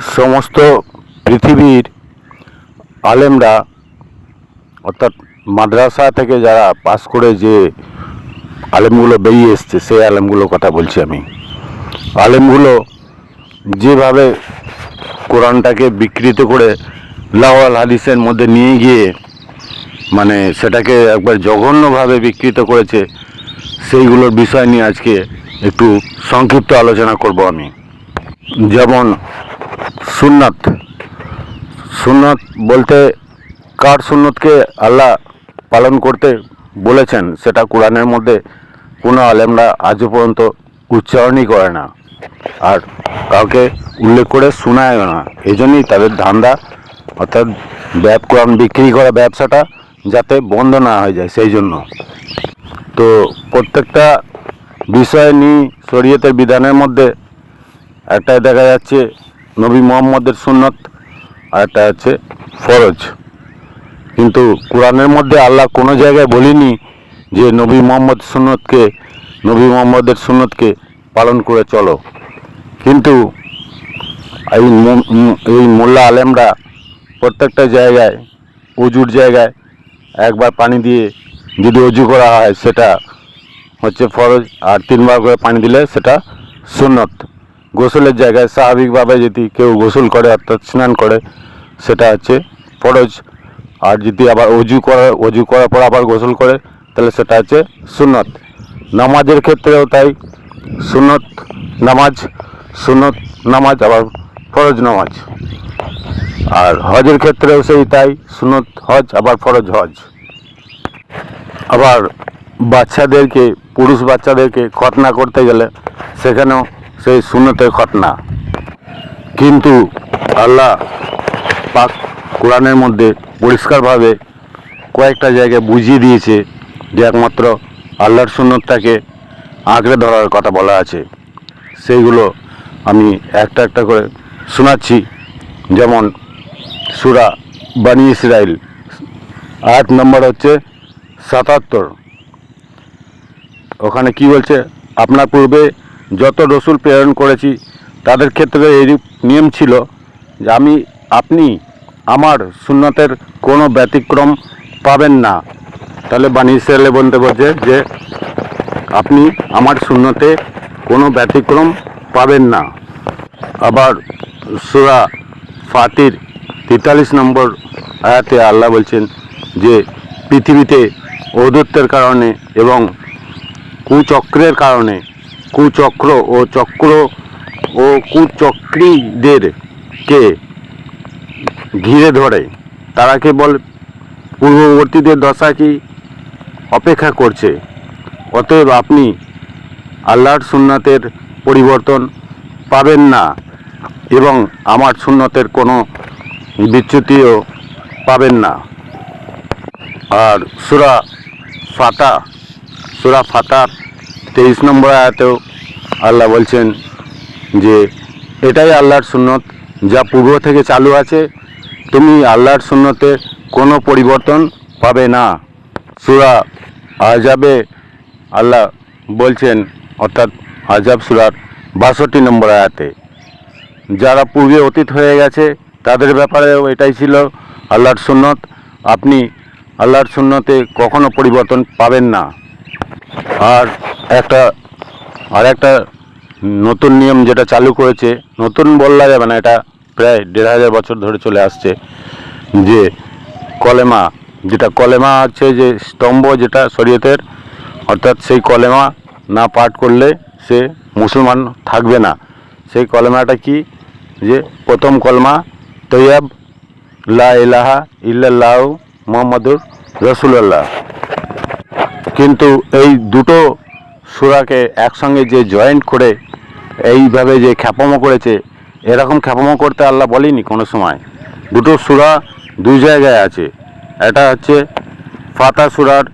সমস্ত পৃথিবীর আলেমরা অর্থাৎ মাদ্রাসা থেকে যারা পাস করে যে আলেমগুলো বেরিয়ে এসছে সেই আলেমগুলোর কথা বলছি আমি। আলেমগুলো যেভাবে কোরআনটাকে বিকৃত করে লাওয়াল হাদিসের মধ্যে নিয়ে গিয়ে মানে সেটাকে একবার জঘন্যভাবে বিকৃত করেছে, সেইগুলোর বিষয় নিয়ে আজকে একটু সংক্ষিপ্ত আলোচনা করব আমি। যেমন সুন্নাত সুন্নাত বলতে কার সুন্নতকে আল্লাহ পালন করতে বলেছেন সেটা কোরআনের মধ্যে কোনো আলেমরা আজও পর্যন্ত উচ্চারণই করে না, আর কাউকে উল্লেখ করে শোনায়ও না। এই জন্যই তাদের ধান্দা, অর্থাৎ কোরআন বিক্রি করা ব্যবসাটা যাতে বন্ধ না হয়ে যায় সেই জন্য। তো প্রত্যেকটা বিষয় নিয়ে শরীয়তের বিধানের মধ্যে একটা দেখা যাচ্ছে নবী মুহাম্মদের সুন্নত, আর একটা হচ্ছে ফরজ। কিন্তু কোরআনের মধ্যে আল্লাহ কোনো জায়গায় বলিনি যে নবী মুহাম্মদের সুন্নতকে পালন করে চলো। কিন্তু এই মোল্লা আলেমরা প্রত্যেকটা জায়গায় অজুর জায়গায় একবার পানি দিয়ে যদি অজু করা হয় সেটা হচ্ছে ফরজ, আর 3 বার করে পানি দিলে সেটা সুন্নত। গোসলের জায়গায় স্বাভাবিকভাবে যদি কেউ গোসল করে অর্থাৎ স্নান করে সেটা হচ্ছে ফরজ, আর যদি আবার অজু করার পর আবার গোসল করে তাহলে সেটা হচ্ছে সুন্নত। নামাজের ক্ষেত্রেও তাই, সুন্নত নামাজ আবার ফরজ নামাজ। আর হজের ক্ষেত্রেও সেই তাই, সুন্নত হজ আবার ফরজ হজ। আবার পুরুষ বাচ্চাদেরকে খতনা করতে গেলে সেখানেও সেই সুন্নতের খতনা। কিন্তু আল্লাহ পাক কোরআনের মধ্যে পরিষ্কারভাবে কয়েকটা জায়গায় বুঝিয়ে দিয়েছে যে একমাত্র আল্লাহর সুন্নতটাকে আঁকড়ে ধরার কথা বলা আছে। সেইগুলো আমি একটা একটা করে শোনাচ্ছি। যেমন সূরা বনী ইসরাইল আয়াত নম্বর হচ্ছে 77। ওখানে কি বলছে? আপনার পূর্বে যত রসুল প্রেরণ করেছি তাদের ক্ষেত্রে এইরূপ নিয়ম ছিল যে আপনি আমার সুন্নতের কোনো ব্যতিক্রম পাবেন না। তাহলে বনী ইসরাইলে বলছে যে আপনি আমার সুন্নতে কোনো ব্যতিক্রম পাবেন না। আবার সূরা ফাতির 43 নম্বর আয়াতে আল্লাহ বলছেন যে পৃথিবীতে ঔদ্ধত্যের কারণে এবং কুচক্রের কারণে কুচক্রীদেরকে ঘিরে ধরে তারা কেবল পূর্ববর্তীদের দশা কি অপেক্ষা করছে। অতএব আপনি আল্লাহর সুন্নতের পরিবর্তন পাবেন না এবং আমার সুন্নতের কোনো বিচ্যুতিও পাবেন না। আর সূরা ফাতার 23 নম্বর আয়াতেও আল্লাহ বলছেন যে এটাই আল্লাহর সুন্নত যা পূর্ব থেকে চালু আছে, তুমি আল্লাহর সুন্নতে কোনো পরিবর্তন পাবে না। সূরা আহজাবে আল্লাহ বলছেন, অর্থাৎ আহজাব সূরার 62 নম্বর আয়াতে, যারা পূর্বে অতীত হয়ে গেছে তাদের ব্যাপারেও এটাই ছিল আল্লাহর সুন্নত, আপনি আল্লাহর সুন্নতে কখনো পরিবর্তন পাবেন না। আর একটা নতুন নিয়ম যেটা চালু করেছে, নতুন বলা যাবে না, এটা প্রায় 1500 বছর ধরে চলে আসছে, যে কলেমা হচ্ছে যে স্তম্ভ যেটা শরীয়তের, অর্থাৎ সেই কলেমা না পাঠ করলে সে মুসলমান থাকবে না। সেই কলেমাটা কি? যে প্রথম কলেমা তৈয়ব লা ইলাহা ইল্লাল্লাহু মুহাম্মাদুর রাসূলুল্লাহ। কিন্তু এই দুটো সূরাকে একসঙ্গে যে জয়েন্ট করে এইভাবে যে খ্যাপমো করেছে, এরকম খ্যাপমো করতে আল্লাহ বলেনি কোনো সময়। দুটো সূরা দুই জায়গায় আছে। এটা হচ্ছে ফাতা সূরার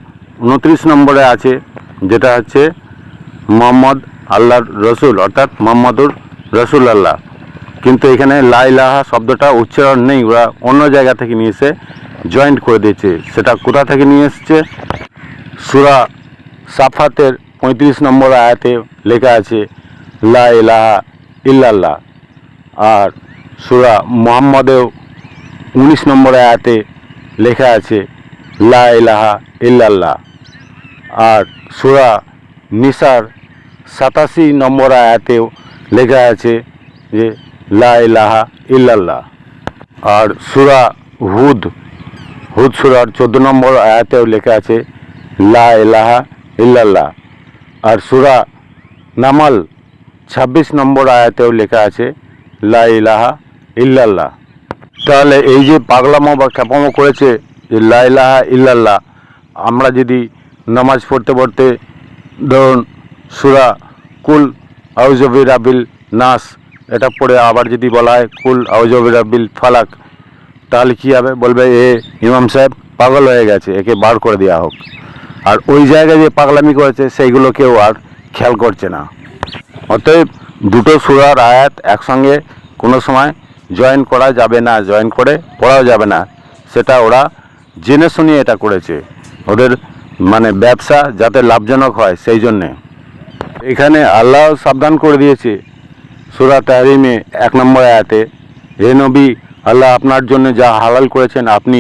29 নম্বরে আছে, যেটা হচ্ছে মুহাম্মদ আল্লাহর রসুল, অর্থাৎ মুহাম্মাদুর রাসূলুল্লাহ। কিন্তু এখানে লা ইলাহা শব্দটা উচ্চারণ নেই, ওরা অন্য জায়গা থেকে নিয়ে এসে জয়েন্ট করে দিয়েছে। সেটা কোথা থেকে নিয়ে এসছে? সূরা সাফাতের 35 নম্বর আয়াতে লেখা আছে লা ইলাহা ইল্লাল্লাহ। আর সূরা মুহাম্মদেও 19 নম্বর আয়াতে লেখা আছে লা ইলাহা ইল্লাল্লাহ। আর সূরা নিসার 87 নম্বর আয়াতেও লেখা আছে যে লা ইলাহা ইল্লাল্লাহ। আর সূরা হুদ সূরার 14 নম্বর আয়াতেও লেখা আছে লা ইলাহা ইল্লাল্লাহ। আর সূরা নামাল 26 নম্বর আয়াতেও লেখা আছে লা ইলাহা ইল্লাল্লাহ। তাহলে এই যে পাগলামো বা খ্যাপামো করেছে যে লা ইলাহা ইল্লাল্লাহ, আমরা যদি নামাজ পড়তে পড়তে ধরুন সূরা কুল আউযু বিরাব্বিল নাস এটা পড়ে আবার যদি বলা হয় কুল আউযু বিরাব্বিল ফালাক, তাহলে কী হবে? বলবে এ ইমাম সাহেব পাগল হয়ে গেছে, একে বার করে দেওয়া হোক। আর ওই জায়গায় যে পাগলামি করেছে সেইগুলো কেউ আর খেয়াল করছে না। অতএব দুটো সূরার আয়াত একসঙ্গে কোনো সময় জয়েন করা যাবে না, জয়েন করে পড়াও যাবে না। সেটা ওরা জেনে শুনে এটা করেছে, ওদের মানে ব্যবসা যাতে লাভজনক হয় সেই জন্যে। এখানে আল্লাহ সাবধান করে দিয়েছে সূরা তাহরিমে 1 নম্বর আয়াতে, হে নবী, আল্লাহ আপনার জন্য যা হালাল করেছেন আপনি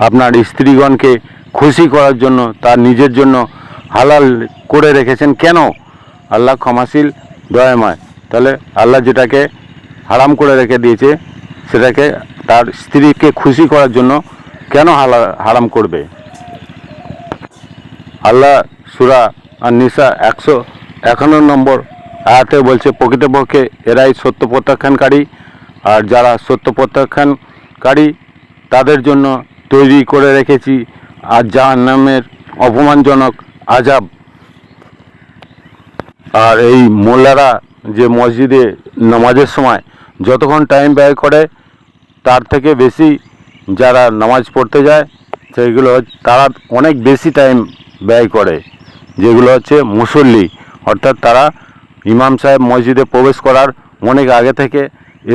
আপনার স্ত্রীগণকে খুশি করার জন্য তার নিজের জন্য হালাল করে রেখেছেন কেন? আল্লাহ ক্ষমাশীল দয়াময়। তাহলে আল্লাহ যেটাকে হারাম করে রেখে দিয়েছে সেটাকে তার স্ত্রীকে খুশি করার জন্য কেন হারাম করবে? আল্লাহ সূরা আন-নিসা 151 নম্বর আয়াতে বলছে প্রকৃতপক্ষে এরাই সত্য প্রত্যাখ্যানকারী, আর যারা সত্য প্রত্যাখ্যানকারী তাদের জন্য তৈরি করে রেখেছি আর জাহান্নামের অপমানজনক আযাব। আর এই মোল্লারা যে মসজিদে নামাজের সময় যতক্ষণ টাইম ব্যয় করে তার থেকে বেশি যারা নামাজ পড়তে যায় সেইগুলো তারা অনেক বেশি টাইম ব্যয় করে, যেগুলো হচ্ছে মুসল্লি, অর্থাৎ তারা ইমাম সাহেব মসজিদে প্রবেশ করার অনেক আগে থেকে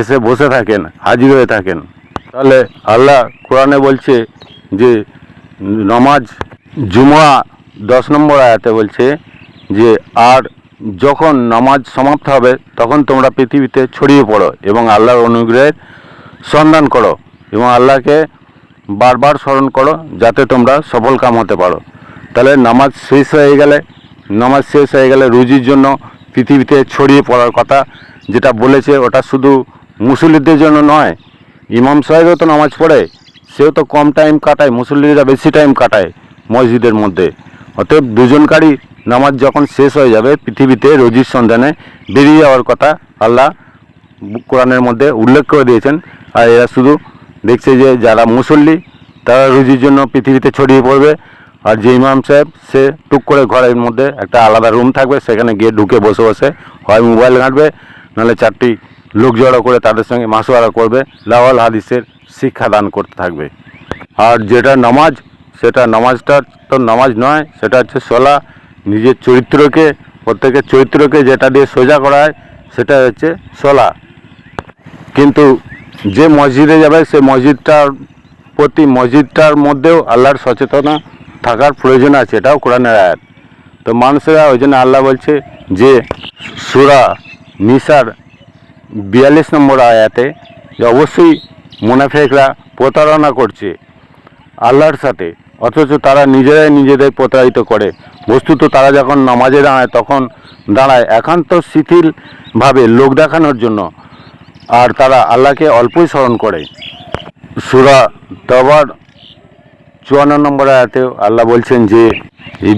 এসে বসে থাকেন, হাজির হয়ে থাকেন। তাহলে আল্লাহ কোরআনে বলছে যে নামাজ জুমা 10 নম্বর আয়াতে বলছে যে আর যখন নামাজ সমাপ্ত হবে তখন তোমরা পৃথিবীতে ছড়িয়ে পড়ো এবং আল্লাহর অনুগ্রহের সন্ধান করো এবং আল্লাহকে বারবার স্মরণ করো যাতে তোমরা সফল কাম হতে পারো। তাহলে নামাজ শেষ হয়ে গেলে রুজির জন্য পৃথিবীতে ছড়িয়ে পড়ার কথা যেটা বলেছে ওটা শুধু মুসল্লিদের জন্য নয়, ইমাম সাহেবও তো নামাজ পড়ে, সেও তো কম টাইম কাটায়, মুসল্লিরা বেশি টাইম কাটায় মসজিদের মধ্যে। অতএব দুজনকারই নামাজ যখন শেষ হয়ে যাবে পৃথিবীতে রুজির সন্ধানে বেরিয়ে যাওয়ার কথা আল্লাহ কোরআনের মধ্যে উল্লেখ করে দিয়েছেন। আর এরা শুধু দেখছে যে যারা মুসল্লি তারা রুজির জন্য পৃথিবীতে ছড়িয়ে পড়বে, আর যে ইমাম সাহেব সে টুক করে ঘরের মধ্যে একটা আলাদা রুম থাকবে, সেখানে গিয়ে ঢুকে বসে বসে হয় মোবাইল ঘাঁটবে, নাহলে 4টি লোক জড়ো করে তাদের সঙ্গে মাসোয়ারা করবে, লাওয়াল হাদিসের শিক্ষা দান করতে থাকবে। আর যেটা নামাজ সেটা নামাজটা তো নামাজ নয়, সেটা হচ্ছে সলা। নিজের চরিত্রকে, প্রত্যেকের চরিত্রকে যেটা দিয়ে সোজা করা হয় সেটা হচ্ছে সলা। কিন্তু যে মসজিদে যাবে সে মসজিদটার মধ্যেও আল্লাহর সচেতনা থাকার প্রয়োজন আছে, এটাও কোরআনের আয়াত। তো মানুষেরা ওই জন্য আল্লাহ বলছে যে সূরা নিসার 42 নম্বর আয়াতে যে অবশ্যই মুনাফিকরা প্রতারণা করছে আল্লাহর সাথে, অথচ তারা নিজেরাই নিজেদের প্রতারিত করে। বস্তুত তারা যখন নামাজে দাঁড়ায় তখন দাঁড়ায় একান্ত শিথিলভাবে লোক দেখানোর জন্য, আর তারা আল্লাহকে অল্পই স্মরণ করে। সূরা তওবার 54 নম্বর আয়াতেও আল্লাহ বলছেন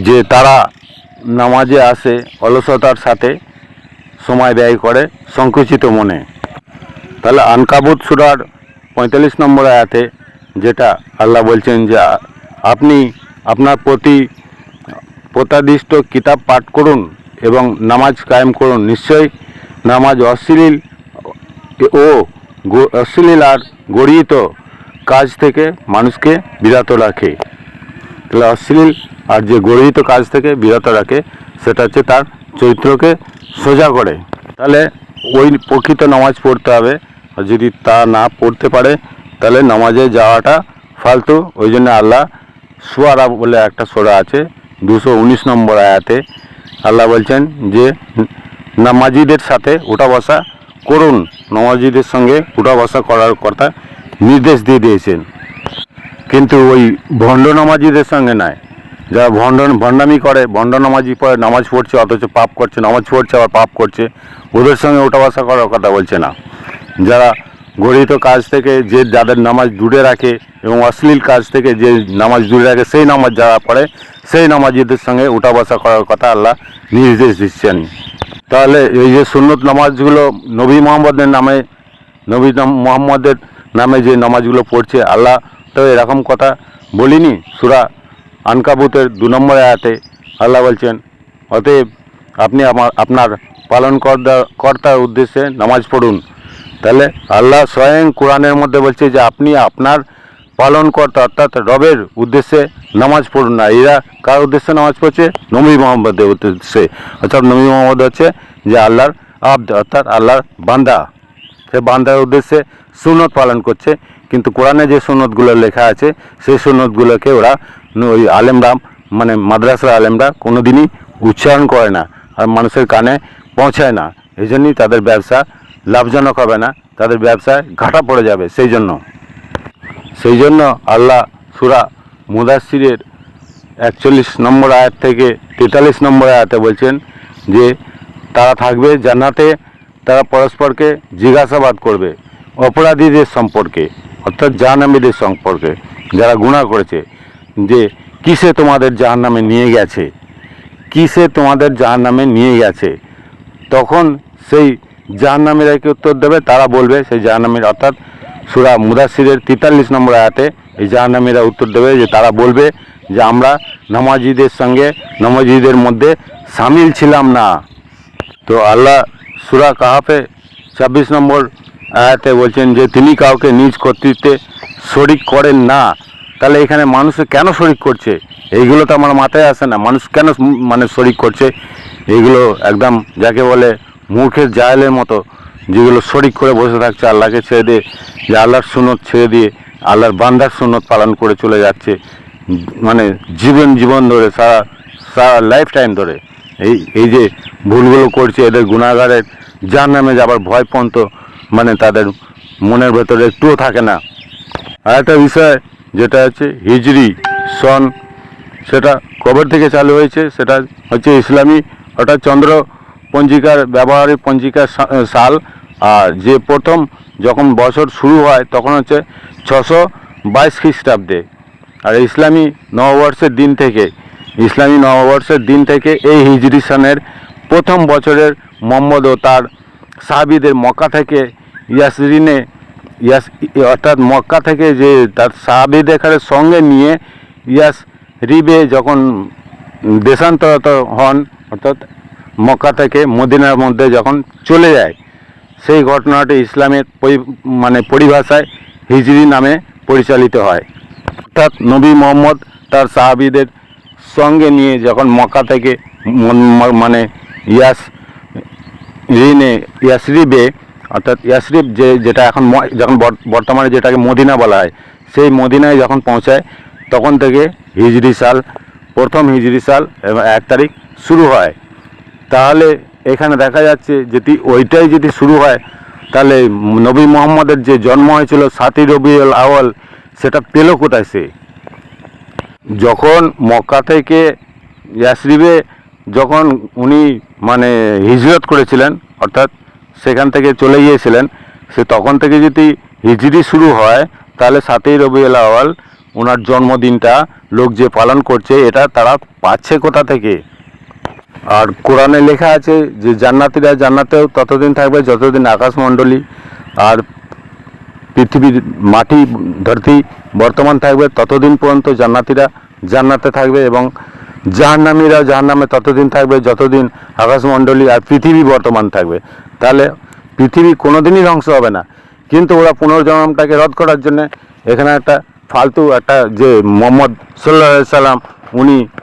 যে তারা নামাজে আসে অলসতার সাথে, সময় ব্যয় করে সংকুচিত মনে। তাহলে আনকাবুত সূরার 45 নম্বর আয়াতে যেটা আল্লাহ বলছেন যে আপনি আপনার প্রত্যাদিষ্ট কিতাব পাঠ করুন এবং নামাজ কায়েম করুন, নিশ্চয়ই নামাজ অশ্লীল আর গড়িত কাজ থেকে মানুষকে বিরত রাখে। তাহলে অশ্লীল আর যে গড়িত কাজ থেকে বিরত রাখে সেটা হচ্ছে তার চরিত্রকে সোজা করে। তাহলে ওই প্রকৃত নামাজ পড়তে হবে, আর যদি তা না পড়তে পারে তাহলে নামাজে যাওয়াটা ফালতু। ওই জন্য আল্লাহ শুআরা বলে একটা সূরা আছে 219 নম্বর আয়াতে আল্লাহ বলছেন যে নামাজিদের সাথে ওঠা বসা করুন, নামাজিদের সঙ্গে উঠা বসা করার কথা নির্দেশ দিয়ে দিয়েছেন। কিন্তু ওই ভণ্ড নামাজিদের সঙ্গে নয়, যারা ভণ্ডামি করে, ভণ্ড নামাজি পড়ে, নামাজ পড়ছে অথচ পাপ করছে, নামাজ পড়ছে আবার পাপ করছে, ওদের সঙ্গে ওঠা বসা করার কথা বলছে না। যারা গরিত কাজ থেকে যাদের নামাজ দূরে রাখে এবং অশ্লীল কাজ থেকে যে নামাজ দূরে রাখে, সেই নামাজ যারা পড়ে সেই নামাজিদের সঙ্গে উঠা বসা করার কথা আল্লাহ নির্দেশ দিচ্ছেন। তাহলে এই যে সুন্নত নামাজগুলো নবী মোহাম্মদের নামে যে নামাজগুলো পড়ছে, আল্লাহ তো এরকম কথা বলিনি। সূরা আনকাবুতের 2 নম্বর আয়াতে আল্লাহ বলছেন, অতএব আপনি আপনার কর্তার উদ্দেশ্যে নামাজ পড়ুন। তাহলে আল্লাহ স্বয়ং কোরআনের মধ্যে বলছে যে আপনি আপনার পালনকর্তা অর্থাৎ রবের উদ্দেশ্যে নামাজ পড়ুন না। এরা কার উদ্দেশ্যে নামাজ পড়ছে? নবী মোহাম্মদের উদ্দেশ্যে। অর্থাৎ নবী মোহাম্মদ হচ্ছে যে আল্লাহর আব্দ অর্থাৎ আল্লাহর বান্দা, সে বান্দার উদ্দেশ্যে সুন্নত পালন করছে। কিন্তু কোরআনে যে সুন্নতগুলো লেখা আছে সেই সুন্নতগুলোকে ওরা ওই আলেমরা মানে মাদ্রাসার আলেমরা কোনো দিনই উচ্চারণ করে না আর মানুষের কানে পৌঁছায় না। এই জন্যই তাদের ব্যবসা লাভজনক হবে না, তাদের ব্যবসায় ঘাটা পড়ে যাবে। সেই জন্য আল্লাহ সূরা মুদাসসিরের 41 নম্বর আয়াত থেকে 43 নম্বর আয়াতে বলছেন যে তারা থাকবে জান্নাতে, তারা পরস্পরকে জিজ্ঞাসাবাদ করবে অপরাধীদের সম্পর্কে অর্থাৎ জাহান্নামীদের সম্পর্কে, যারা গুনাহ করেছে, যে কিসে তোমাদের জাহান্নামে নিয়ে গেছে, কিসে তোমাদের জাহান্নামে নিয়ে গেছে। তখন সেই জাহান্নামীরা কি উত্তর দেবে? তারা বলবে, সেই জাহান্নামীরা অর্থাৎ সূরা মুদাসসিরের 43 নম্বর আয়াতে এই জাহান্নামীরা উত্তর দেবে যে তারা বলবে যে আমরা নামাজীদের মধ্যে সামিল ছিলাম না। তো আল্লাহ সূরা কাহাফে 26 নম্বর আয়াতে বলছেন যে তিনি কাউকে নিজ কর্তৃত্বে শরিক করেন না। তাহলে এখানে মানুষ কেন শরিক করছে এইগুলো তো আমার মাথায় আসে না। মানুষ কেন শরিক করছে এইগুলো একদম যাকে বলে মূর্খের জাহেলের মতো, যেগুলো শরিক করে বসে থাকছে আল্লাহকে ছেড়ে দিয়ে, যে আল্লাহর সুন্নত ছেড়ে দিয়ে আল্লাহর বান্দার সুন্নত পালন করে চলে যাচ্ছে, জীবন ধরে সারা লাইফ টাইম ধরে এই যে ভুলগুলো করছে, এদের গুনাহগারের জাহান্নামে যাবার ভয়পন্ত তাদের মনের ভেতরে একটুও থাকে না। আর একটা বিষয় যেটা হচ্ছে হিজরি সন, সেটা কবে থেকে চালু হয়েছে? সেটা হচ্ছে ইসলামী অর্থাৎ চন্দ্র পঞ্জিকার ব্যবহারিক পঞ্জিকার সাল। আর যে প্রথম যখন বছর শুরু হয় তখন হচ্ছে 622 খ্রিস্টাব্দে। আর ইসলামী নববর্ষের দিন থেকে এই হিজরি সনের প্রথম বছরের মোহাম্মদ ও তার সাহাবীদের মক্কা থেকে অর্থাৎ মক্কা থেকে যে তার সাহাবীদের সঙ্গে নিয়ে ইয়াসরিবে যখন দেশান্তরিত হন, অর্থাৎ মক্কা থেকে মদিনার মধ্যে যখন চলে যায়, সেই ঘটনাটি ইসলামের পরিভাষায় হিজরি নামে পরিচালিত হয়। অর্থাৎ নবী মোহাম্মদ তার সাহাবীদের সঙ্গে নিয়ে যখন মক্কা থেকে ইয়াসরিবে অর্থাৎ ইয়াসরিব যেটা যখন বর্তমানে যেটাকে মদিনা বলা হয়, সেই মদিনায় যখন পৌঁছায় তখন থেকে প্রথম হিজরি সাল এবং 1 তারিখ শুরু হয়। তাহলে এখানে দেখা যাচ্ছে যদি ওইটাই যদি শুরু হয়, তাহলে নবী মোহাম্মদের যে জন্ম হয়েছিল 7ই রবিউল আউয়াল, সেটা পেল কোথায়? সে যখন মক্কা থেকে ইয়াসরিবে যখন উনি হিজরত করেছিলেন, অর্থাৎ সেখান থেকে চলে গিয়েছিলেন, সে তখন থেকে যদি হিজরি শুরু হয়, তাহলে 7ই রবিউল আউয়াল ওনার জন্মদিনটা লোক যে পালন করছে, এটা তারা পাচ্ছে কোথা থেকে? আর কোরআনে লেখা আছে যে জান্নাতীরা জান্নাতেও ততদিন থাকবে যতদিন আকাশমণ্ডলী আর পৃথিবীর মাটি ধরতি বর্তমান থাকবে, ততদিন পর্যন্ত জান্নাতীরা জান্নাতে থাকবে, এবং জাহান্নামীরা জাহান্নামে ততদিন থাকবে যতদিন আকাশমণ্ডলী আর পৃথিবী বর্তমান থাকবে। তাহলে পৃথিবী কোনোদিনই ধ্বংস হবে না। কিন্তু ওরা পুনর্জন্মটাকে রদ করার জন্য এখানে একটা ফালতু যে মোহাম্মদ সাল্লাল্লাহু আলাইহি সাল্লাম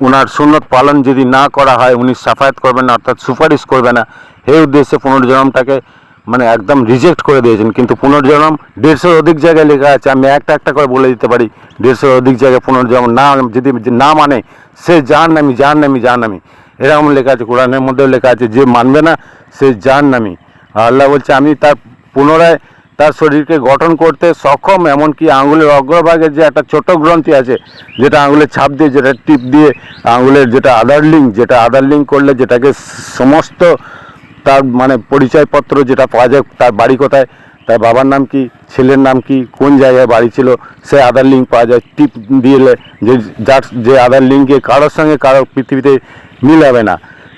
উনার সুন্নত পালন যদি না করা হয়, উনি সাফায়াত করবেন না অর্থাৎ সুপারিশ করবে না, এই উদ্দেশ্যে পুনর্জন্মটাকে একদম রিজেক্ট করে দিয়েছেন। কিন্তু পুনর্জন্ম 150 অধিক জায়গায় লেখা আছে, আমি একটা করে বলে দিতে পারি। 150 অধিক জায়গায় পুনর্জন্ম যদি না মানে সে জাহান্নামী এরকম লেখা আছে। কোরআনের মধ্যেও লেখা আছে যে মানবে না সে জাহান্নামী। আল্লাহ বলছে আমি তার পুনরায় তার শরীরকে গঠন করতে সক্ষম, এমনকি আঙুলের অগ্রভাগে যে একটা ছোট গ্রন্থি আছে, যেটা আঙুলের ছাপ দিয়ে, যেটা টিপ দিয়ে আঙুলের যেটা আধার লিঙ্ক করলে যেটাকে সমস্ত তার মানে পরিচয়পত্র যেটা পাওয়া যায়, তার বাড়ি কোথায়, তার বাবার নাম কি, ছেলের নাম কি, কোন জায়গায় বাড়ি ছিল, সে আধার লিঙ্ক পাওয়া যায় টিপ দিলে। যে আধার লিঙ্কে কারোর সঙ্গে কারোর পৃথিবীতে মিল হবে না,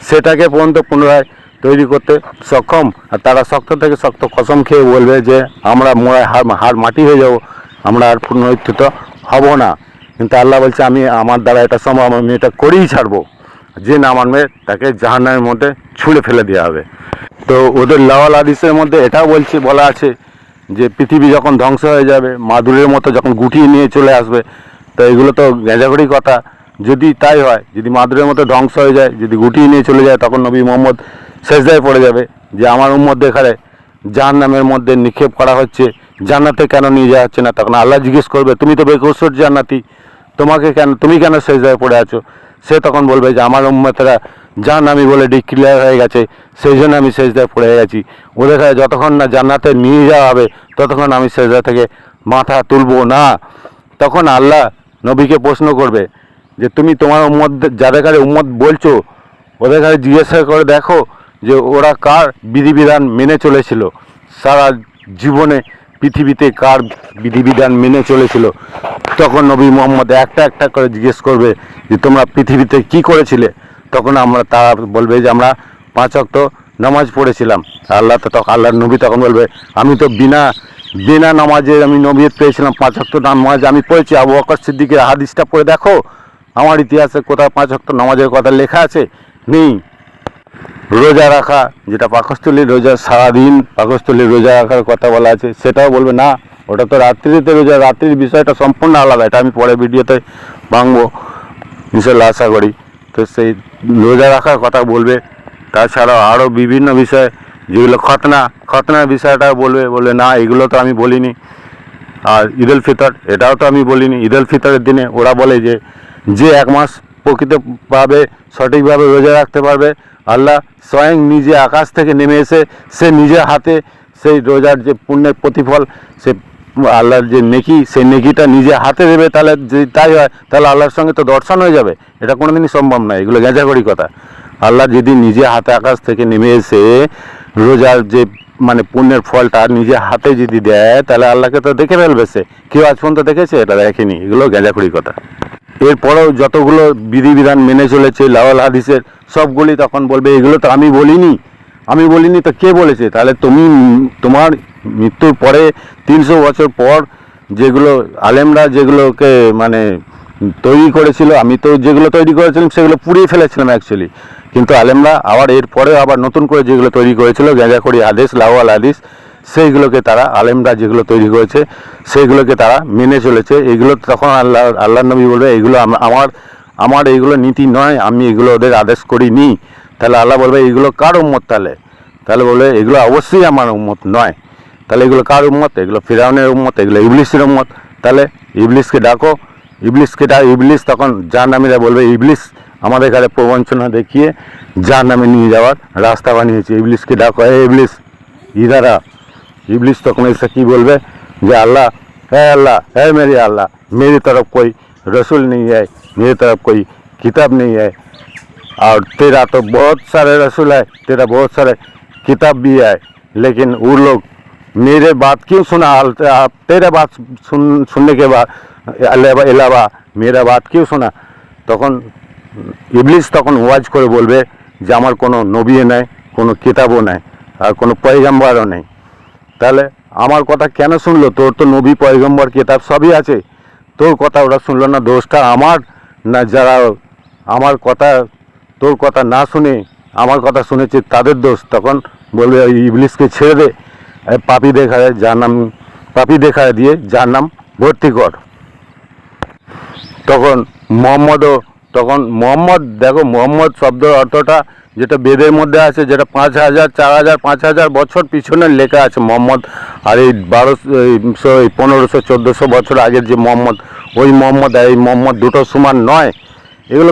সেটাকে পর্যন্ত পুনরায় তৈরি করতে সক্ষম। আর তারা শক্ত থেকে শক্ত কসম খেয়ে বলবে যে আমরা মোড়ায় হার মাটি হয়ে যাব, আমরা আর পুনরুত্থিত হব না। কিন্তু আল্লাহ বলছে আমি আমার দ্বারা এটা সম্ভব, আমি এটা করেই ছাড়বো। যে না মানবে তাকে জাহান্নামের মধ্যে ছুঁড়ে ফেলে দেওয়া হবে। তো ওদের লাওয়াল হাদিসের মধ্যে এটাও বলা আছে যে পৃথিবী যখন ধ্বংস হয়ে যাবে, মাদুরের মতো যখন গুটিয়ে নিয়ে চলে আসবে, তো এগুলো তো গেঁজাগড়ি কথা। যদি তাই হয়, যদি মাদুরের মতো ধ্বংস হয়ে যায়, যদি গুটিয়ে নিয়ে চলে যায়, তখন নবী মোহাম্মদ সেজদায় পড়ে যাবে যে আমার উম্মত এখানে জাহান্নামের মধ্যে নিক্ষেপ করা হচ্ছে, জান্নাতে কেন নিয়ে যাওয়া হচ্ছে না। তখন আল্লাহ জিজ্ঞেস করবে তুমি তো বেকসুর জান্নাতি, তুমি কেন সেজদায় পড়ে আছো। সে তখন বলবে যে আমার উম্মতেরা জাহান্নামী বলে ডিক্লেয়ার হয়ে গেছে, সেই জন্য আমি সেজদায় পড়ে গেছি। ওদের যতক্ষণ না জান্নাতে নিয়ে যাওয়া হবে ততক্ষণ আমি সেজদা থেকে মাথা তুলবো না। তখন আল্লাহ নবীকে প্রশ্ন করবে যে তুমি তোমার উম্মত, যাদের কাছে উম্মত বলছো, ওদের কাছে জিজ্ঞাসা করে দেখো যে ওরা কার বিধিবিধান মেনে চলেছিল সারা জীবনে, পৃথিবীতে কার বিধিবিধান মেনে চলেছিল। তখন নবী মোহাম্মদ একটা একটা করে জিজ্ঞেস করবে যে তোমরা পৃথিবীতে কি করেছিলে। তখন তারা বলবে যে আমরা 5 ওয়াক্ত নামাজ পড়েছিলাম। আল্লাহর নবী তখন বলবে আমি তো বিনা নামাজে আমি নবীয়ত পেয়েছিলাম, 5 ওয়াক্ত নামাজ আমি পড়েছি। আবু বকর সিদ্দিকের হাদিসটা পড়ে দেখো, আমার ইতিহাসে কোথাও 5 ওয়াক্ত নামাজের কথা লেখা আছে? নেই। রোজা রাখা, যেটা পাকস্থলীর রোজা, সারাদিন পাকস্থলীর রোজা রাখার কথা বলা আছে, সেটাও বলবে না, ওটা তো রাত্রিতে রোজা, রাত্রির বিষয়টা সম্পূর্ণ আলাদা। এটা আমি পরে ভিডিওতে ভাঙবো ইনশাল্লাহ, আশা করি। তো সেই রোজা রাখার কথা বলবে। তাছাড়াও আরও বিভিন্ন বিষয়, যেগুলো খতনার বিষয়টা বলবে না, এগুলো তো আমি বলিনি। আর ঈদ উল ফিতর, এটাও তো আমি বলিনি। ঈদ উল ফিতরের দিনে ওরা বলে যে 1 মাস প্রকৃতভাবে সঠিকভাবে রোজা রাখতে পারবে, আল্লাহ স্বয়ং নিজে আকাশ থেকে নেমে এসে সে নিজের হাতে সেই রোজার যে পুণ্যের প্রতিফল, সে আল্লাহর যে নেকি, সেই নেকিটা নিজে হাতে দেবে। তাহলে যদি তাই হয়, তাহলে আল্লাহর সঙ্গে তো দর্শন হয়ে যাবে। এটা কোনোদিনই সম্ভব নয়, এগুলো গেঁজাগড়ি কথা। আল্লাহ যদি নিজে হাতে আকাশ থেকে নেমে এসে রোজার যে মানে পুণ্যের ফলটা নিজে হাতে যদি দেয়, তাহলে আল্লাহকে তো দেখে ফেলবে সে। কেউ আজ পর্যন্ত দেখেছে? এটা দেখেনি। এগুলো গেঁজাগড়ি কথা। এরপরেও যতগুলো বিধিবিধান মেনে চলেছে লাওয়াল হাদিসের, সবগুলি তখন বলবে এগুলো তো আমি বলিনি তো কে বলেছে? তাহলে তুমি তোমার মৃত্যুর পরে 300 বছর পর যেগুলো আলেমরা যেগুলোকে মানে তৈরি করেছিল, আমি তো যেগুলো তৈরি করেছিলাম সেগুলো পুড়িয়ে ফেলেছিলাম অ্যাকচুয়ালি। কিন্তু আলেমরা আবার আবার নতুন করে যেগুলো তৈরি করেছিল গেঁজাখড়ি হাদিস, লাওয়াল হাদিস, সেইগুলোকে তারা আলেমরা যেগুলো তৈরি করেছে সেইগুলোকে তারা মেনে চলেছে। এগুলো তখন আল্লাহ নবী বলবে এগুলো আমার এইগুলো নীতি নয়, আমি এগুলো ওদের আদেশ করিনি। তাহলে আল্লাহ বলবে এইগুলো কার উম্মত? তাহলে বলবে এগুলো অবশ্যই আমার উম্মত নয়। তাহলে এগুলো কার উম্মত? এগুলো ফিরআউনের উম্মত, এগুলো ইবলিসের উম্মত। তাহলে ইবলিসকে ডাকো। ইবলিস তখন জাহান্নামীরা বলবে ইবলিস আমাদের কাছে প্রবঞ্চনা দেখিয়ে জাহান্নামে নিয়ে যাওয়ার রাস্তা বানিয়েছে, ইবলিসকে ডাকো। ইবলিস ইধারা। ইবলিস তখন এসে কি বলবে যে अल्लाह है मेरे अल्लाह, मेरी तरफ कोई रसूल नहीं है, मेरी तरफ कोई किताब नहीं है, और तेरा तो बहुत सारे रसूल है, तेरा बहुत सारे किताब भी है, लेकिन वो लोग मेरे बात क्यों सुना? तेरे बात सुनने के बाद अलावा मेरा बात क्यों सुना? তখন ইবলিস তখন ওয়াজ করে বলবে যে আমার কোনো নবীও নাই, কোনো কিতাবও নাই, আর কোনো পয়গম্বরও নেই। তাহলে আমার কথা কেন শুনলো? তোর তো নবী, পয়গম্বর, কিতাব সবই আছে, তোর কথা ওরা শুনলো না। দোষটা আমার না? যারা আমার কথা, তোর কথা না শুনে আমার কথা শুনেছে তাদের দোষ। তখন বলবে ইবলিসকে ছেড়ে দে, পাপী দেখায় দিয়ে জাহান্নাম ভর্তি কর। তখন মোহাম্মদ দেখো, মোহাম্মদ শব্দের অর্থটা যেটা বেদের মধ্যে আছে, যেটা 5000, 4000, 5000 বছর পিছনে লেখা আছে মোহাম্মদ। আর এই 1200, 1500, 1400 বছর আগের যে মোহাম্মদ, ওই মোহাম্মদ আর এই মোহাম্মদ দুটো সমান নয়। এগুলো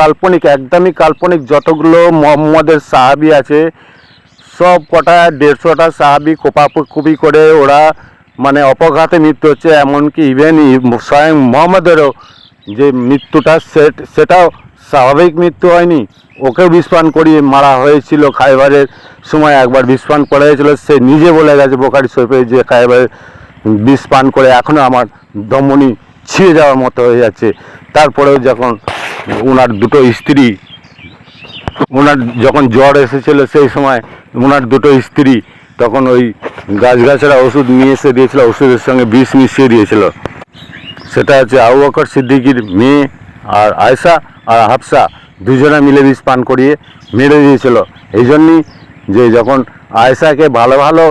কাল্পনিক, একদমই কাল্পনিক। যতগুলো মোহাম্মদের সাহাবি আছে সব কটা 150টা সাহাবি কোপাকুপি করে ওরা মানে অপঘাতে মৃত্যু হচ্ছে। এমনকি ইভেন স্বয়ং মোহাম্মদেরও যে মৃত্যুটা সেটাও স্বাভাবিক মৃত্যু হয়নি, ওকেও বিষপান করিয়ে মারা হয়েছিল। খাইবারের সময় একবার বিষপান করা হয়েছিল, সে নিজে বলে গেছে বোখারি শরীফে যে খাইবারের বিষপান করে এখনও আমার ধমনী ছিঁড়ে যাওয়ার মতো হয়ে যাচ্ছে। তারপরেও যখন ওনার দুটো স্ত্রী, ওনার যখন জ্বর এসেছিল সেই সময় ওনার দুটো স্ত্রী তখন ওই গাছগাছরা ওষুধ নিয়ে এসে দিয়েছিল, ওষুধের সঙ্গে বিষ মিশিয়ে দিয়েছিল। সেটা হচ্ছে আবু বকর সিদ্দিকীর মেয়ে আর আয়েশা আর হাফসা দুজনে মিলে বিষ পান করিয়ে মেরে দিয়েছিল। এই জন্যই যে যখন আয়েশাকে ভালো ভালো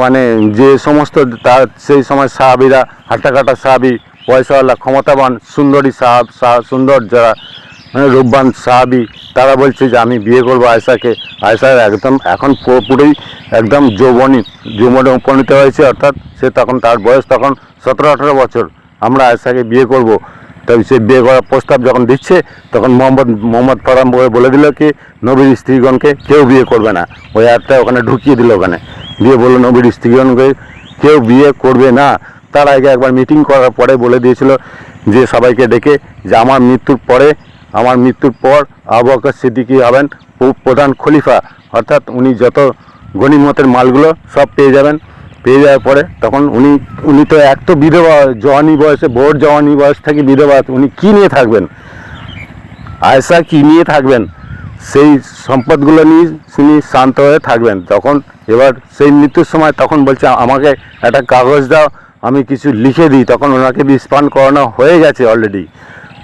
মানে যে সমস্ত তার সেই সময় সাহাবিরা হাঁটাকাটা সাহাবি, পয়সাওয়ালা, ক্ষমতাবান, সুন্দরী সুন্দর যারা রূপবান সাহাবি, তারা বলছে যে আমি বিয়ে করবো আয়েশাকে। আয়েশা একদম এখন পুরোপুরি একদম যৌবনে উপনীত হয়েছে, অর্থাৎ সে তখন তার বয়স তখন 17-18 বছর। আমরা আয়েশাকে বিয়ে করব। তাই সে বিয়ে করার প্রস্তাব যখন দিচ্ছে তখন মোহাম্মদ ফারাম বলে দিল কি নবীর স্ত্রীগণকে কেউ বিয়ে করবে না। ওই অ্যাডটা ওখানে ঢুকিয়ে দিল, ওখানে দিয়ে বললো নবীর স্ত্রীগণকে কেউ বিয়ে করবে না। তার আগে একবার মিটিং করার পরে বলে দিয়েছিল যে সবাইকে ডেকে যে আমার মৃত্যুর পর আবু বকর সিদ্দিকী হবেন প্রধান খলিফা, অর্থাৎ উনি যত গনিমতের মালগুলো সব পেয়ে যাবেন। পেয়ে যাওয়ার পরে তখন উনি তো এক তো বিধবা, জওয়ানি বয়সে, ভোর জওয়ানি বয়স থেকে বিধবা, উনি কী নিয়ে থাকবেন, আয়েশা কী নিয়ে থাকবেন, সেই সম্পদগুলো নিয়ে তিনি শান্ত হয়ে থাকবেন। তখন এবার সেই মৃত্যুর সময় তখন বলছে আমাকে একটা কাগজ দাও, আমি কিছু লিখে দিই। তখন ওনাকে বিষপান করানো হয়ে গেছে অলরেডি।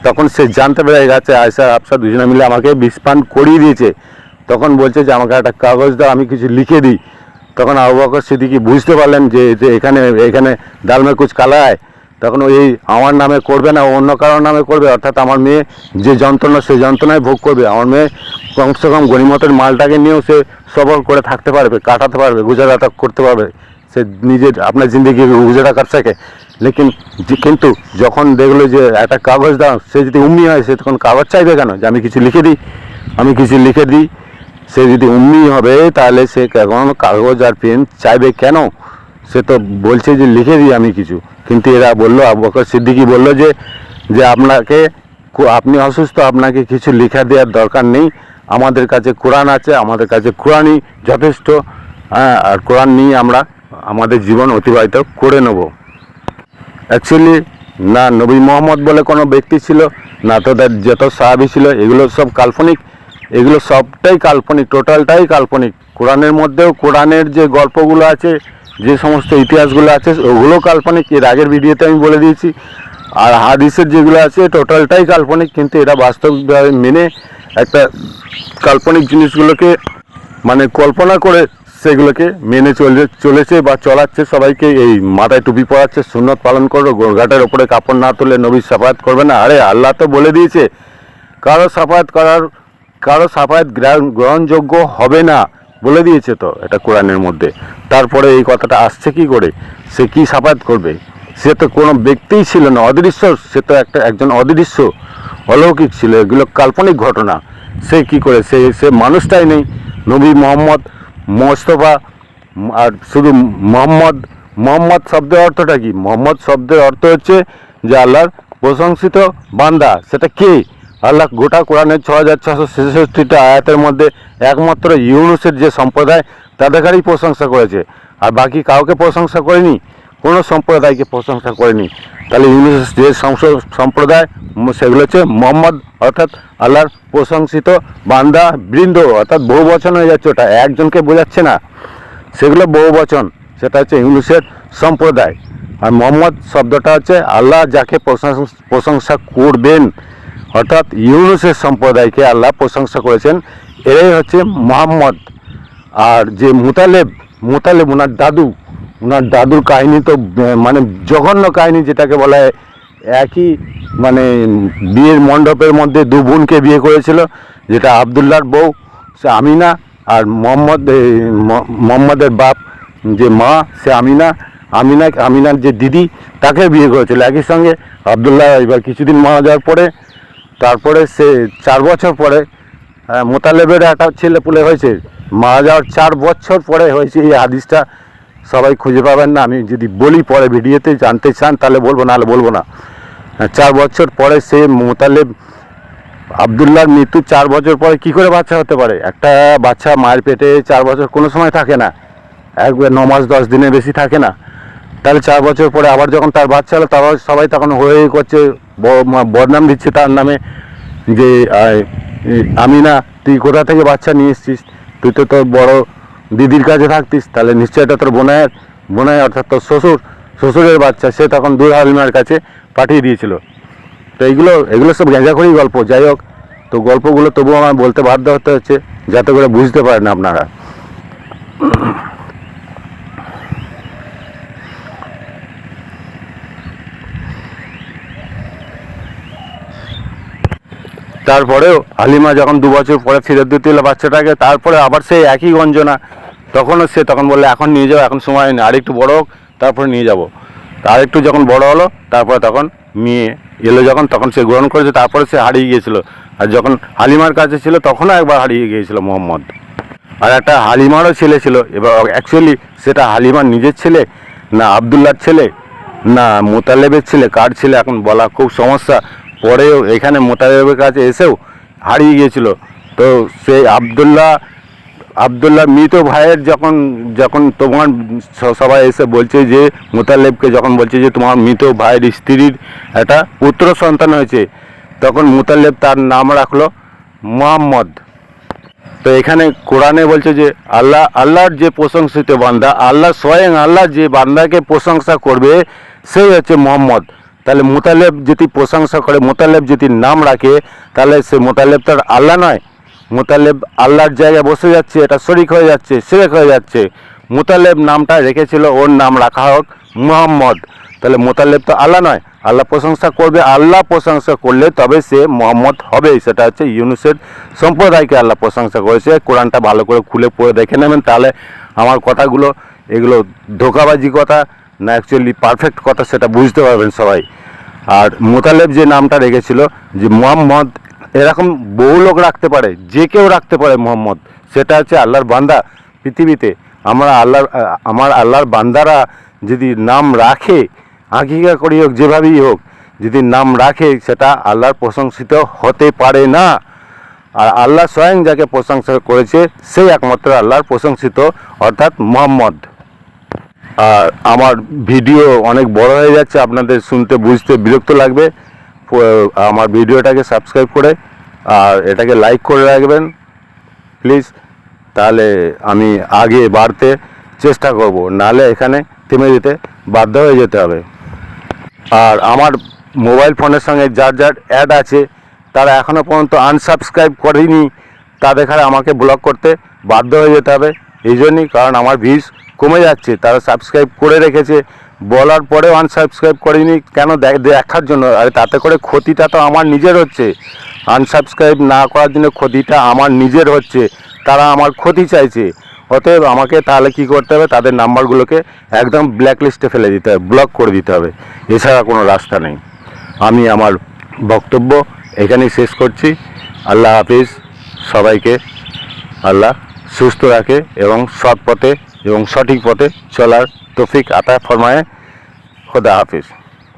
তখন সে জানতে পেরে গেছে আয়েশা হাফসা দুজনে মিলে আমাকে বিষপান করিয়ে দিয়েছে। তখন বলছে যে আমাকে একটা কাগজ দাও, আমি কিছু লিখে দিই। তখন আবু বকর সিদ্দিকী বুঝতে পারলেন যে এখানে ডালমে কুচ কালা হয়। তখন ওই আমার নামে করবে না, অন্য কারোর নামে করবে, অর্থাৎ আমার মেয়ে যে যন্ত্রণা সেই যন্ত্রণায় ভোগ করবে। আমার মেয়ে কমসে কম গনিমতের মালটাকে নিয়েও সে সবল করে থাকতে পারবে, কাটাতে পারবে, গুজারাটা করতে পারবে, সে নিজের আপনার জিন্দগি গুজারা কাট সকে। কিন্তু যখন দেখলো যে একটা কাগজ দাও, সে যদি উম্মি হয় সে তখন কাগজ চাইবে কেন, যে আমি কিছু লিখে দিই। সে যদি উম্মি হবে তাহলে সে এখন কাগজ আর পেন চাইবে কেন? সে তো বলছে যে লিখে দিই আমি কিছু। কিন্তু এরা বললো, আবু বকর সিদ্দিকী বললো যে আপনি অসুস্থ, আপনাকে কিছু লেখা দেওয়ার দরকার নেই, আমাদের কাছে কোরআন আছে, আমাদের কাছে কোরআনই যথেষ্ট। হ্যাঁ, আর কোরআন নিয়ে আমরা আমাদের জীবন অতিবাহিত করে নেব। অ্যাকচুয়ালি না নবী মোহাম্মদ বলে কোনো ব্যক্তি ছিল, না তাদের যত সাহাবী ছিল, এগুলো সব কাল্পনিক, এগুলো সবটাই কাল্পনিক, টোটালটাই কাল্পনিক। কোরআনের মধ্যেও কোরআনের যে গল্পগুলো আছে, যে সমস্ত ইতিহাসগুলো আছে, ওগুলো কাল্পনিক, এর আগের ভিডিওতে আমি বলে দিয়েছি। আর হাদিসের যেগুলো আছে টোটালটাই কাল্পনিক, কিন্তু এরা বাস্তবভাবে মেনে একটা কাল্পনিক জিনিসগুলোকে মানে কল্পনা করে সেগুলোকে মেনে চলেছে বা চলাচ্ছে। সবাইকে এই মাথায় টুপি পরাচ্ছে, সুন্নত পালন করো, গোরঘাটের ওপরে কাপড় না তুলে নবীর সাফায়াত করবে না। আরে আল্লাহ তো বলে দিয়েছে কারো সাফায়াত গ্রহণযোগ্য হবে না, বলে দিয়েছে তো এটা কোরআনের মধ্যে। তারপরে এই কথাটা আসছে কি করে? সে কি সাফায়াত করবে? সে তো কোনো ব্যক্তিই ছিল না, অদৃশ্য, সে তো একজন অদৃশ্য অলৌকিক ছিল, এগুলো কাল্পনিক ঘটনা। সে কি করে, সে মানুষটাই নেই। নবী মোহাম্মদ মোস্তফা, আর শুধু মোহাম্মদ শব্দের অর্থটা কি? মোহাম্মদ শব্দের অর্থ হচ্ছে যে আল্লাহর প্রশংসিত বান্দা। সেটা কে? আল্লাহ গোটা কোরআনের 6666টা আয়াতের মধ্যে একমাত্র ইউনুসের যে সম্প্রদায় তাদেরই প্রশংসা করেছে, আর বাকি কাউকে প্রশংসা করেনি, কোনো সম্প্রদায়কে প্রশংসা করেনি। তাহলে ইউনুস যে সম্প্রদায়, সেগুলো হচ্ছে মোহাম্মদ, অর্থাৎ আল্লাহর প্রশংসিত বান্দা বৃন্দ, অর্থাৎ বহু বচন হয়ে যাচ্ছে, ওটা একজনকে বোঝাচ্ছে না, সেগুলো বহু বচন। সেটা হচ্ছে ইউনুসের সম্প্রদায়। আর মোহাম্মদ শব্দটা হচ্ছে আল্লাহ যাকে প্রশংসা করবেন, অর্থাৎ ইউনুসের সম্প্রদায়কে আল্লাহ প্রশংসা করেছেন, এরাই হচ্ছে মোহাম্মদ। আর যে মুতালেব ওনার দাদুর কাহিনী তো মানে জঘন্য কাহিনী, যেটাকে বলা হয় একই মানে বিয়ের মণ্ডপের মধ্যে দু বোনকে বিয়ে করেছিল, যেটা আবদুল্লাহর বউ সে আমিনা, আর মোহাম্মদের বাপ যে মা সে আমিনার যে দিদি তাকে বিয়ে করেছিল একই সঙ্গে। আবদুল্লাহ এবার কিছুদিন মারা যাওয়ার পরে তারপরে সে 4 বছর পরে মোতালেবের একটা ছেলে পুলে হয়েছে, মারা যাওয়ার 4 বছর পরে হয়েছে এই হাদিসটা। সবাই খুঁজে পাবেন না, আমি যদি বলি পরে ভিডিওতে জানতে চান তাহলে বলবো, নাহলে বলবো না। 4 বছর পরে সে মোতালেব আবদুল্লাহর মৃত্যু 4 বছর পরে কি করে বাচ্চা হতে পারে? একটা বাচ্চা মায়ের পেটে 4 বছর কোনো সময় থাকে না, একবার 9 মাস 10 দিনের বেশি থাকে না। তাহলে 4 বছর পরে আবার যখন তার বাচ্চা হলো, তারপর সবাই তখন হয়ে করছে, বদনাম দিচ্ছে তার নামে যে আমিনা তুই কোথা থেকে বাচ্চা নিয়ে এসছিস, তুই তো তোর বড় দিদির কাছে থাকতিস, তাহলে নিশ্চয়ই এটা তোর বোনায় অর্থাৎ তোর শ্বশুরের বাচ্চা। সে তখন দূর হালিমার কাছে পাঠিয়ে দিয়েছিল। তো এগুলো সব গেঁজাখড়ি গল্প। যাই হোক, তো গল্পগুলো তবুও আমার বলতে বাধ্য হতে হচ্ছে যাতে করে বুঝতে পারেন আপনারা। তারপরেও হালিমা যখন 2 বছর পরে ফেরত দিতে এলো বাচ্চাটাকে, তারপরে আবার সেই একই গঞ্জনা। তখন বললে এখন নিয়ে যাবো, এখন সময় নেই, আরেকটু বড় হোক তারপরে নিয়ে যাবো। আরেকটু যখন বড় হলো, তারপরে তখন মেয়ে এলো যখন, তখন সে গ্রহণ করেছে। তারপরে সে হারিয়ে গিয়েছিল, আর যখন হালিমার কাছে ছিল তখনও একবার হারিয়ে গিয়েছিল মোহাম্মদ। আর একটা হালিমারও ছেলে ছিল। এবার অ্যাকচুয়ালি সেটা হালিমার নিজের ছেলে না আবদুল্লার ছেলে না মোতালেবের ছেলে, কার ছেলে এখন বলা খুব সমস্যা। পরেও এখানে মোতালেবের কাছে এসেও হারিয়ে গিয়েছিল। তো সেই আবদুল্লাহ মৃত ভাইয়ের যখন তোমার সবাই এসে বলছে যে মোতালেবকে যখন বলছে যে তোমার মৃত ভাইয়ের স্ত্রীর একটা পুত্র সন্তান হয়েছে, তখন মোতালেব তার নাম রাখলো মুহাম্মদ। তো এখানে কোরআনে বলছে যে আল্লাহর যে প্রশংসিত বান্দা, স্বয়ং আল্লাহ যে বান্দাকে প্রশংসা করবে সেই হচ্ছে মুহাম্মদ। তাহলে মোতালেব যদি প্রশংসা করে, মোতালেব যদি নাম রাখে, তাহলে সে মোতালেব তার আল্লাহ নয়। মোতালেব আল্লাহর জায়গায় বসে যাচ্ছে, এটা শরিক হয়ে যাচ্ছে, শিরক হয়ে যাচ্ছে। মোতালেব নামটা রেখেছিল, ওর নাম রাখা হোক মুহাম্মদ। তাহলে মোতালেব তো আল্লাহ নয়। আল্লাহ প্রশংসা করবে, আল্লাহ প্রশংসা করলে তবে সে মুহাম্মদ হবে। সেটা হচ্ছে ইউনুসের সম্প্রদায়কে আল্লাহ প্রশংসা করেছে। কোরআনটা ভালো করে খুলে পড়ে দেখে নেবেন, তাহলে আমার কথাগুলো এগুলো ধোঁকাবাজি কথা না অ্যাকচুয়ালি পারফেক্ট কথা সেটা বুঝতে পারবেন সবাই। আর মোতালেব যে নামটা রেখেছিল যে মুহাম্মদ, এরকম বহু লোক রাখতে পারে, যে কেউ রাখতে পারে মুহাম্মদ। সেটা হচ্ছে আল্লাহর বান্দা। পৃথিবীতে আমার আল্লাহর বান্দারা যদি নাম রাখে, আকিকা করি হোক যেভাবেই হোক, যদি নাম রাখে, সেটা আল্লাহর প্রশংসিত হতে পারে না। আর আল্লাহ স্বয়ং যাকে প্রশংসা করেছে সেই একমাত্র আল্লাহর প্রশংসিত, অর্থাৎ মুহাম্মদ। আর আমার ভিডিও অনেক বড় হয়ে যাচ্ছে, আপনাদের শুনতে বুঝতে বিরক্ত লাগবে। আমার ভিডিওটাকে সাবস্ক্রাইব করে আর এটাকে লাইক করে রাখবেন প্লিজ, তাহলে আমি আগে বাড়তে চেষ্টা করব, নাহলে এখানে থেমে যেতে বাধ্য হয়ে যেতে হবে। আর আমার মোবাইল ফোনের সঙ্গে যার অ্যাড আছে তারা এখনও পর্যন্ত আনসাবস্ক্রাইব করেনি, তাদের আমাকে ব্লক করতে বাধ্য হয়ে যেতে হবে। এই জন্যই, কারণ আমার ভিউজ কমে যাচ্ছে। তারা সাবস্ক্রাইব করে রেখেছে, বলার পরেও আনসাবস্ক্রাইব করেনি কেন? দেখার জন্য। আর তাতে করে ক্ষতিটা তো আমার নিজের হচ্ছে। আনসাবস্ক্রাইব না করার জন্য ক্ষতিটা আমার নিজের হচ্ছে, তারা আমার ক্ষতি চাইছে। অতএব আমাকে তাহলে কি করতে হবে? তাদের নাম্বারগুলোকে একদম ব্ল্যাক লিস্টে ফেলে দিতে হবে, ব্লক করে দিতে হবে। এছাড়া কোনো রাস্তা নেই। আমি আমার বক্তব্য এখানেই শেষ করছি। আল্লাহ হাফিজ। সবাইকে আল্লাহ সুস্থ রাখে এবং সৎ পথে এবং সঠিক পথে চলার তৌফিক আতা ফরমায়ে। খোদা হাফিজ।